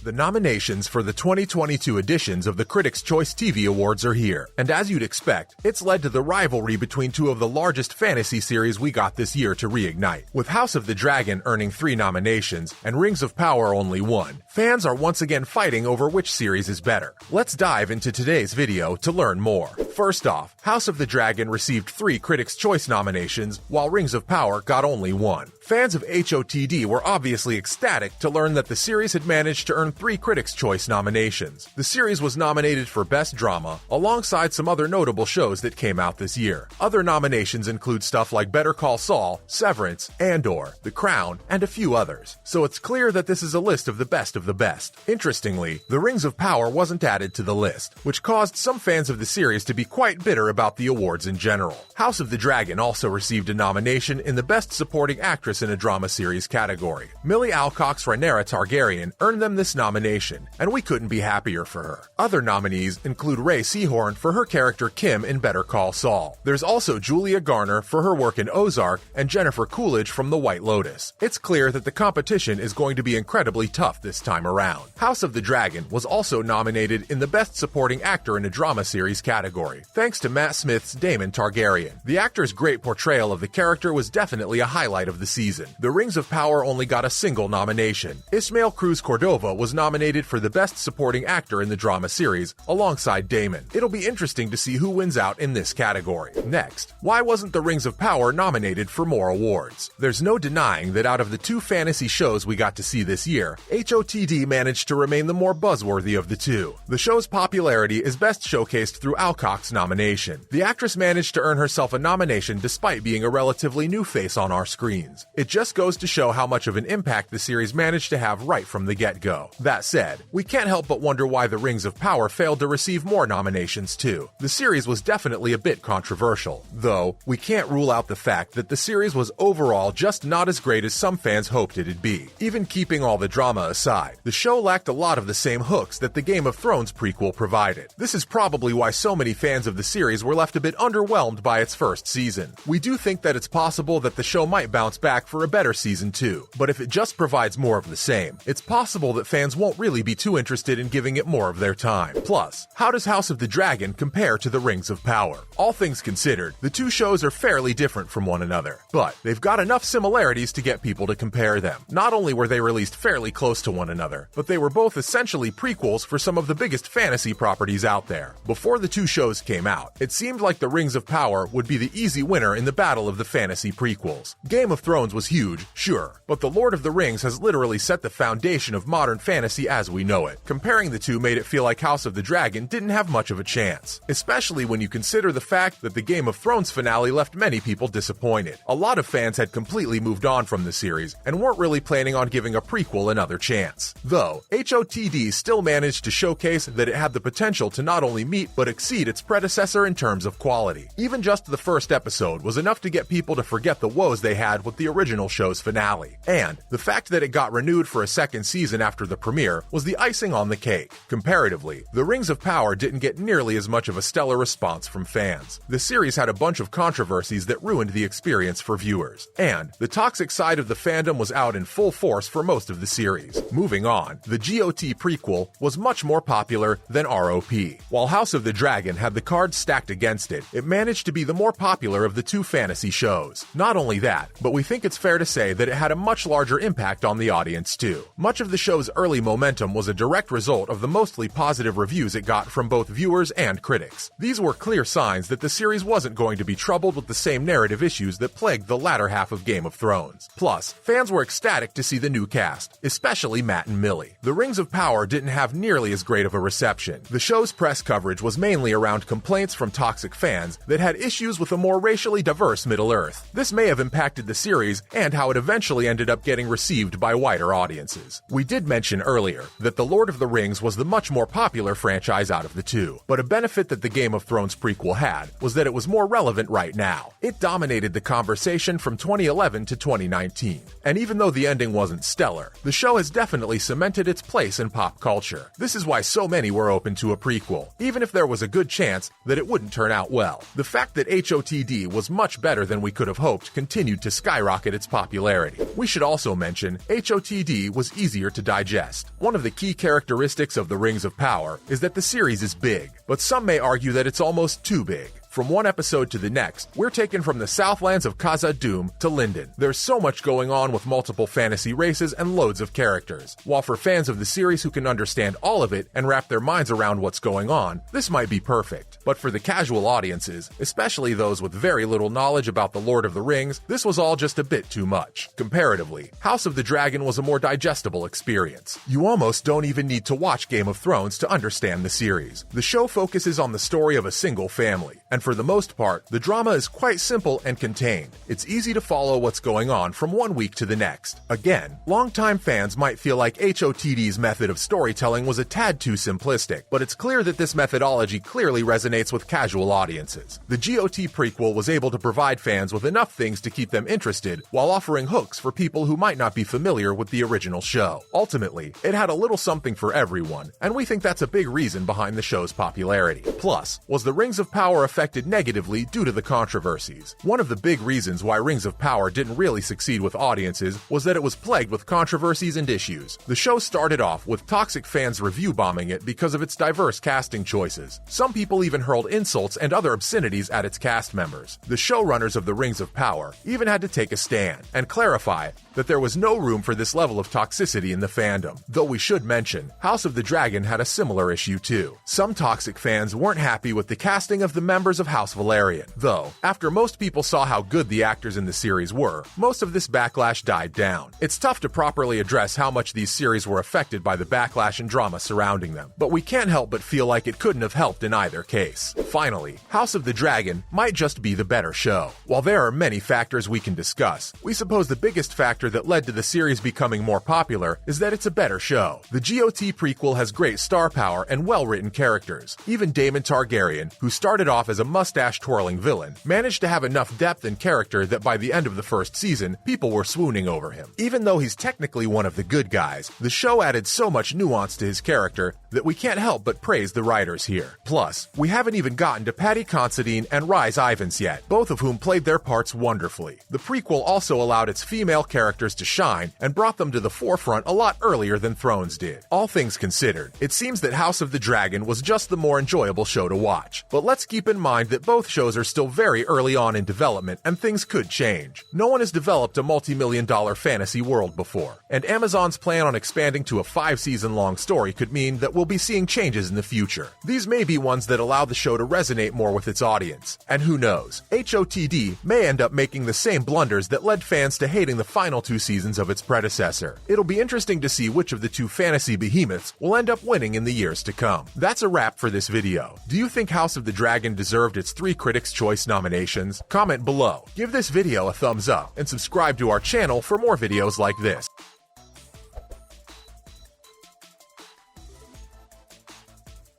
The nominations for the 2022 editions of the Critics' Choice TV Awards are here, and as you'd expect, it's led to the rivalry between two of the largest fantasy series we got this year to reignite. With House of the Dragon earning 3 nominations and Rings of Power only 1, fans are once again fighting over which series is better. Let's dive into today's video to learn more. First off, House of the Dragon received 3 Critics' Choice nominations, while Rings of Power got only 1. Fans of HoTD were obviously ecstatic to learn that the series had managed to earn 3 Critics' Choice nominations. The series was nominated for Best Drama, alongside some other notable shows that came out this year. Other nominations include stuff like Better Call Saul, Severance, Andor, The Crown, and a few others. So it's clear that this is a list of the best of the best. Interestingly, the Rings of Power wasn't added to the list, which caused some fans of the series to be quite bitter about the awards in general. House of the Dragon also received a nomination in the Best Supporting Actress in a Drama Series category. Millie Alcock's Rhaenyra Targaryen earned them this nomination, and we couldn't be happier for her. Other nominees include Rhea Seehorn for her character Kim in Better Call Saul. There's also Julia Garner for her work in Ozark and Jennifer Coolidge from The White Lotus. It's clear that the competition is going to be incredibly tough this time around. House of the Dragon was also nominated in the Best Supporting Actor in a Drama Series category, thanks to Matt Smith's Daemon Targaryen. The actor's great portrayal of the character was definitely a highlight of the season. The Rings of Power only got a single nomination. Ismael Cruz Cordova was nominated for the Best Supporting Actor in the Drama Series, alongside Daemon. It'll be interesting to see who wins out in this category. Next, why wasn't the Rings of Power nominated for more awards? There's no denying that out of the 2 fantasy shows we got to see this year, HoTD managed to remain the more buzzworthy of the 2. The show's popularity is best showcased through Alcock's nomination. The actress managed to earn herself a nomination despite being a relatively new face on our screens. It just goes to show how much of an impact the series managed to have right from the get-go. That said, we can't help but wonder why the Rings of Power failed to receive more nominations too. The series was definitely a bit controversial, though we can't rule out the fact that the series was overall just not as great as some fans hoped it'd be. Even keeping all the drama aside, the show lacked a lot of the same hooks that the Game of Thrones prequel provided. This is probably why so many fans of the series were left a bit underwhelmed by its first season. We do think that it's possible that the show might bounce back for a better season 2, but if it just provides more of the same, it's possible that fans won't really be too interested in giving it more of their time. Plus, how does House of the Dragon compare to the Rings of Power? All things considered, the 2 shows are fairly different from one another, but they've got enough similarities to get people to compare them. Not only were they released fairly close to one another, but they were both essentially prequels for some of the biggest fantasy properties out there. Before the 2 shows came out, it seemed like the Rings of Power would be the easy winner in the battle of the fantasy prequels. Game of Thrones was huge, sure, but The Lord of the Rings has literally set the foundation of modern fantasy as we know it. Comparing the 2 made it feel like House of the Dragon didn't have much of a chance, especially when you consider the fact that the Game of Thrones finale left many people disappointed. A lot of fans had completely moved on from the series and weren't really planning on giving a prequel another chance. Though, HoTD still managed to showcase that it had the potential to not only meet but exceed its predecessor in terms of quality. Even just the first episode was enough to get people to forget the woes they had with the original show's finale. And the fact that it got renewed for a second season after the premiere was the icing on the cake. Comparatively, The Rings of Power didn't get nearly as much of a stellar response from fans. The series had a bunch of controversies that ruined the experience for viewers, and the toxic side of the fandom was out in full force for most of the series. Moving on, the GOT prequel was much more popular than ROP. While House of the Dragon had the cards stacked against it, it managed to be the more popular of the 2 fantasy shows. Not only that, but we think it's fair to say that it had a much larger impact on the audience too. Much of the show's early momentum was a direct result of the mostly positive reviews it got from both viewers and critics. These were clear signs that the series wasn't going to be troubled with the same narrative issues that plagued the latter half of Game of Thrones. Plus, fans were ecstatic to see the new cast, especially Matt and Millie. The Rings of Power didn't have nearly as great of a reception. The show's press coverage was mainly around complaints from toxic fans that had issues with a more racially diverse Middle-earth. This may have impacted the series and how it eventually ended up getting received by wider audiences. We did mention earlier that The Lord of the Rings was the much more popular franchise out of the 2, but a benefit that the Game of Thrones prequel had was that it was more relevant right now. It dominated the conversation from 2011 to 2019, and even though the ending wasn't stellar, the show has definitely firmly cemented its place in pop culture. This is why so many were open to a prequel, even if there was a good chance that it wouldn't turn out well. The fact that HoTD was much better than we could have hoped continued to skyrocket its popularity. We should also mention, HoTD was easier to digest. One of the key characteristics of The Rings of Power is that the series is big, but some may argue that it's almost too big. From one episode to the next, we're taken from the Southlands of Khazad-dûm to Lindon. There's so much going on with multiple fantasy races and loads of characters. While for fans of the series who can understand all of it and wrap their minds around what's going on, this might be perfect. But for the casual audiences, especially those with very little knowledge about the Lord of the Rings, this was all just a bit too much. Comparatively, House of the Dragon was a more digestible experience. You almost don't even need to watch Game of Thrones to understand the series. The show focuses on the story of a single family, and for the most part, the drama is quite simple and contained. It's easy to follow what's going on from one week to the next. Again, longtime fans might feel like HoTD's method of storytelling was a tad too simplistic, but it's clear that this methodology clearly resonates with casual audiences. The GOT prequel was able to provide fans with enough things to keep them interested while offering hooks for people who might not be familiar with the original show. Ultimately, it had a little something for everyone, and we think that's a big reason behind the show's popularity. Plus, was the Rings of Power affected negatively due to the controversies? One of the big reasons why Rings of Power didn't really succeed with audiences was that it was plagued with controversies and issues. The show started off with toxic fans review bombing it because of its diverse casting choices. Some people even hurled insults and other obscenities at its cast members. The showrunners of the Rings of Power even had to take a stand and clarify that there was no room for this level of toxicity in the fandom. Though we should mention, House of the Dragon had a similar issue too. Some toxic fans weren't happy with the casting of the members of House Valerian. Though, after most people saw how good the actors in the series were, most of this backlash died down. It's tough to properly address how much these series were affected by the backlash and drama surrounding them, but we can't help but feel like it couldn't have helped in either case. Finally, House of the Dragon might just be the better show. While there are many factors we can discuss, we suppose the biggest factor that led to the series becoming more popular is that it's a better show. The GOT prequel has great star power and well-written characters. Even Daemon Targaryen, who started off as a mustache-twirling villain, managed to have enough depth and character that by the end of the first season, people were swooning over him. Even though he's technically one of the good guys, the show added so much nuance to his character that we can't help but praise the writers here. Plus, we haven't even gotten to Paddy Considine and Rhys Ifans yet, both of whom played their parts wonderfully. The prequel also allowed its female characters to shine and brought them to the forefront a lot earlier than Thrones did. All things considered, it seems that House of the Dragon was just the more enjoyable show to watch. But let's keep in mind that both shows are still very early on in development and things could change. No one has developed a multi-million-dollar fantasy world before, and Amazon's plan on expanding to a 5-season-long story could mean that we'll be seeing changes in the future. These may be ones that allow the show to resonate more with its audience. And who knows, HoTD may end up making the same blunders that led fans to hating the final 2 seasons of its predecessor. It'll be interesting to see which of the two fantasy behemoths will end up winning in the years to come. That's a wrap for this video. Do you think House of the Dragon deserved its 3 Critics' Choice nominations? Comment below, give this video a thumbs up, and subscribe to our channel for more videos like this.